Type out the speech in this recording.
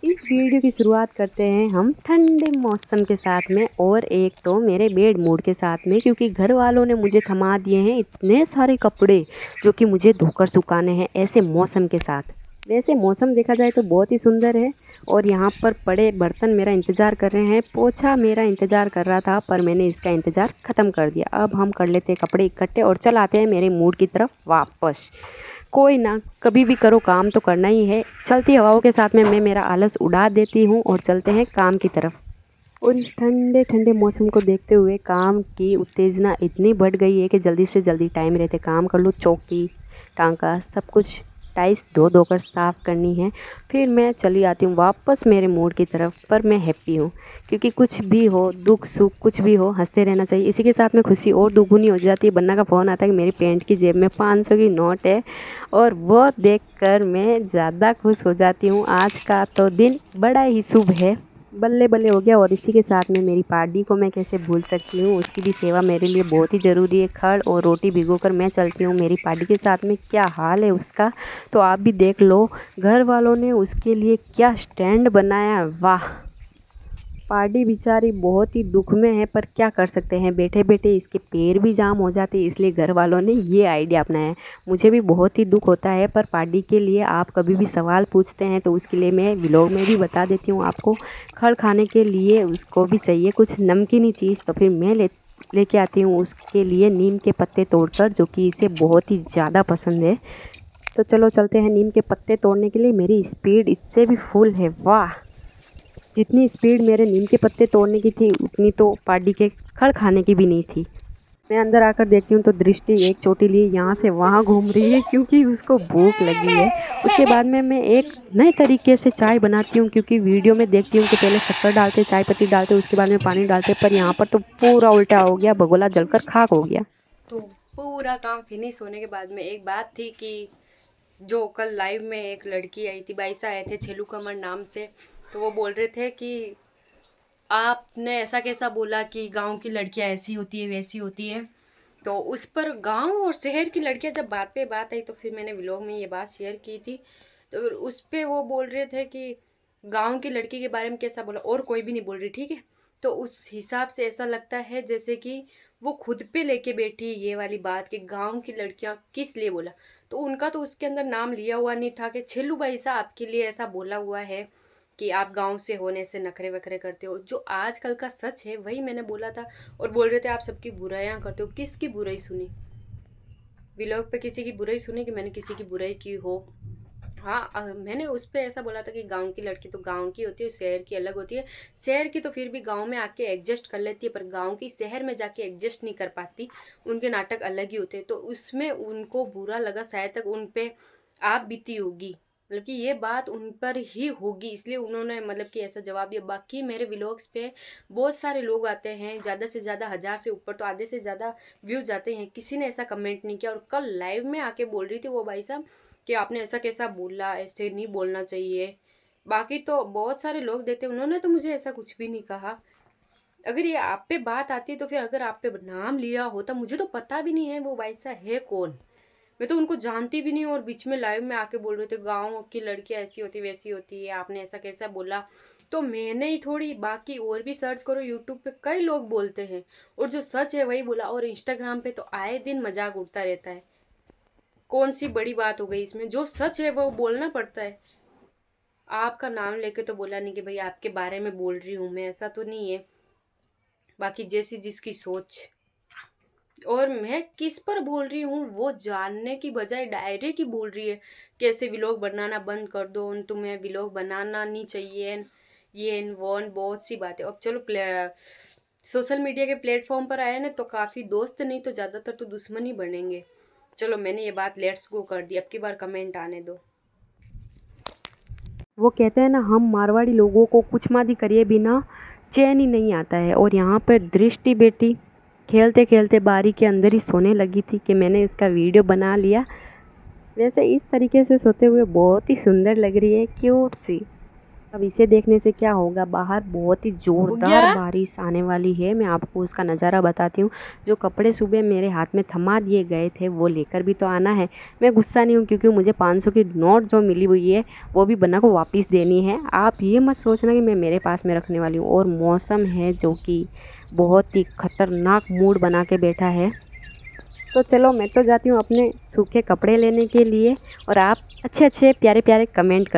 इस वीडियो की शुरुआत करते हैं हम ठंडे मौसम के साथ में और एक तो मेरे बेड मूड के साथ में, क्योंकि घर वालों ने मुझे थमा दिए हैं इतने सारे कपड़े जो कि मुझे धोकर सुखाने हैं ऐसे मौसम के साथ। वैसे मौसम देखा जाए तो बहुत ही सुंदर है और यहाँ पर पड़े बर्तन मेरा इंतज़ार कर रहे हैं, पोछा मेरा इंतज़ार कर रहा था पर मैंने इसका इंतज़ार ख़त्म कर दिया। अब हम कर लेते हैं कपड़े इकट्ठे और चल आते हैं मेरे मूड की तरफ वापस। कोई ना, कभी भी करो काम तो करना ही है। चलती हवाओं के साथ में मैं मेरा आलस उड़ा देती हूँ और चलते हैं काम की तरफ। और इस ठंडे ठंडे मौसम को देखते हुए काम की उत्तेजना इतनी बढ़ गई है कि जल्दी से जल्दी टाइम रहते काम कर लो। चौकी टांका सब कुछ टाइल्स धो धोकर साफ़ करनी है। फिर मैं चली आती हूँ वापस मेरे मूड की तरफ। पर मैं हैप्पी हूँ, क्योंकि कुछ भी हो, दुख सुख कुछ भी हो, हंसते रहना चाहिए। इसी के साथ में खुशी और दुगुनी हो जाती है। बन्ना का फ़ोन आता है कि मेरी पैंट की जेब में 500 की नोट है और वो देखकर मैं ज़्यादा खुश हो जाती हूँ। आज का तो दिन बड़ा ही शुभ है, बल्ले बल्ले हो गया। और इसी के साथ में मेरी पार्टी को मैं कैसे भूल सकती हूँ, उसकी भी सेवा मेरे लिए बहुत ही ज़रूरी है। खड़ और रोटी भिगोकर मैं चलती हूँ मेरी पार्टी के साथ में। क्या हाल है उसका तो आप भी देख लो। घर वालों ने उसके लिए क्या स्टैंड बनाया, वाह। पार्टी बेचारी बहुत ही दुख में है पर क्या कर सकते हैं, बैठे बैठे इसके पैर भी जाम हो जाते हैं, इसलिए घर वालों ने ये आइडिया अपनाया है। मुझे भी बहुत ही दुख होता है पर पार्टी के लिए आप कभी भी सवाल पूछते हैं तो उसके लिए मैं व्लॉग में भी बता देती हूँ आपको। खड़ खाने के लिए उसको भी चाहिए कुछ नमकीनी चीज़, तो फिर मैं लेके आती हूँ उसके लिए नीम के पत्ते तोड़कर, जो कि इसे बहुत ही ज़्यादा पसंद है। तो चलो चलते हैं नीम के पत्ते तोड़ने के लिए। मेरी स्पीड इससे भी फुल है, वाह। जितनी स्पीड मेरे नीम के पत्ते तोड़ने की थी उतनी तो पार्टी के खड़ खाने की भी नहीं थी। मैं अंदर आकर देखती हूँ तो दृष्टि एक चोटी लिए यहाँ से वहाँ घूम रही है क्योंकि उसको भूख लगी है। उसके बाद में मैं एक नए तरीके से चाय बनाती हूँ, क्योंकि वीडियो में देखती हूँ कि पहले शक्कर डालते, चाय पत्ती डालते, उसके बाद में पानी डालते, पर यहाँ पर तो पूरा उल्टा हो गया, भगोला जलकर खाक हो गया। तो पूरा काम फिनिश होने के बाद में एक बात थी कि जो कल लाइव में एक लड़की आई थी, बाईसा आए थे छेलू कमर नाम से, तो वो बोल रहे थे कि आपने ऐसा कैसा बोला कि गांव की लड़कियां ऐसी होती है वैसी होती है। तो उस पर गांव और शहर की लड़कियां जब बात पे बात आई तो फिर मैंने व्लॉग में ये बात शेयर की थी। तो उस पे वो बोल रहे थे कि गांव की लड़की के बारे में कैसा बोला, और कोई भी नहीं बोल रही, ठीक है। तो उस हिसाब से ऐसा लगता है जैसे कि वो खुद पे लेके बैठी ये वाली बात कि गांव की लड़कियां किस लिए बोला। तो उनका तो उसके अंदर नाम लिया हुआ नहीं था कि छेलू भाई साहब आपके लिए ऐसा बोला हुआ है कि आप गांव से होने से नखरे वखरे करते हो। जो आजकल का सच है वही मैंने बोला था। और बोल रहे थे आप सबकी बुराइयां करते हो। किसकी बुराई सुनी व्लॉग पे? किसी की बुराई सुनी कि मैंने किसी की बुराई की हो? हाँ, मैंने उस पर ऐसा बोला था कि गांव की लड़की तो गांव की होती है, शहर की अलग होती है। शहर की तो फिर भी गांव में आके एडजस्ट कर लेती है, पर गांव की शहर में जाके एडजस्ट नहीं कर पाती। उनके नाटक अलग ही होते हैं। तो उसमें उनको बुरा लगा, शायद तक उन पे आप बीती होगी, मतलब कि ये बात उन पर ही होगी, इसलिए उन्होंने मतलब कि ऐसा जवाब दिया। बाकी मेरे व्लॉग्स पे बहुत सारे लोग आते हैं, ज़्यादा से ज़्यादा 1000 से ऊपर, तो आधे से ज़्यादा व्यूज आते हैं, किसी ने ऐसा कमेंट नहीं किया। और कल लाइव में आके बोल रही थी वो भाई साहब कि आपने ऐसा कैसा बोला, ऐसे नहीं बोलना चाहिए। बाकी तो बहुत सारे लोग देते, उन्होंने तो मुझे ऐसा कुछ भी नहीं कहा। अगर ये आप पे बात आती है तो फिर अगर आप पे नाम लिया होता, मुझे तो पता भी नहीं है वो भाई साहब है कौन, मैं तो उनको जानती भी नहीं। और बीच में लाइव में आके बोल रहे थे गाँव की लड़कियां ऐसी होती वैसी होती है, आपने ऐसा कैसा बोला। तो मैंने ही थोड़ी, बाकी और भी सर्च करो यूट्यूब पे कई लोग बोलते हैं और जो सच है वही बोला। और इंस्टाग्राम पे तो आए दिन मजाक उड़ता रहता है। कौन सी बड़ी बात हो गई इसमें? जो सच है वो बोलना पड़ता है। आपका नाम लेके तो बोला नहीं कि भाई आपके बारे में बोल रही हूँ मैं, ऐसा तो नहीं है। बाकी जैसी जिसकी सोच। और मैं किस पर बोल रही हूँ वो जानने की बजाय डायरेक्ट ही बोल रही है कैसे व्लॉग बनाना बंद कर दो, तुम्हें व्लॉग बनाना नहीं चाहिए, ये वो बहुत सी बातें। अब चलो सोशल मीडिया के प्लेटफॉर्म पर आए ना तो काफ़ी दोस्त, नहीं तो ज़्यादातर तो दुश्मन ही बनेंगे। चलो मैंने ये बात लेट्स गो कर दी, अब की बार कमेंट आने दो। वो कहते हैं ना, हम मारवाड़ी लोगों को कुछ मादी करिए बिना चैन ही नहीं आता है। और यहाँ पर दृष्टि बेटी खेलते खेलते बारी के अंदर ही सोने लगी थी कि मैंने इसका वीडियो बना लिया। वैसे इस तरीके से सोते हुए बहुत ही सुंदर लग रही है, क्यूट सी। अब इसे देखने से क्या होगा, बाहर बहुत ही ज़ोरदार बारिश आने वाली है। मैं आपको उसका नज़ारा बताती हूँ। जो कपड़े सुबह मेरे हाथ में थमा दिए गए थे वो लेकर भी तो आना है। मैं गुस्सा नहीं हूँ क्योंकि मुझे 500 की नोट जो मिली हुई है वो भी बना को वापस देनी है। आप ये मत सोचना कि मैं मेरे पास में रखने वाली हूँ। और मौसम है जो कि बहुत ही ख़तरनाक मूड बना के बैठा है। तो चलो मैं तो जाती हूँ अपने सूखे कपड़े लेने के लिए, और आप अच्छे अच्छे प्यारे प्यारे कमेंट कर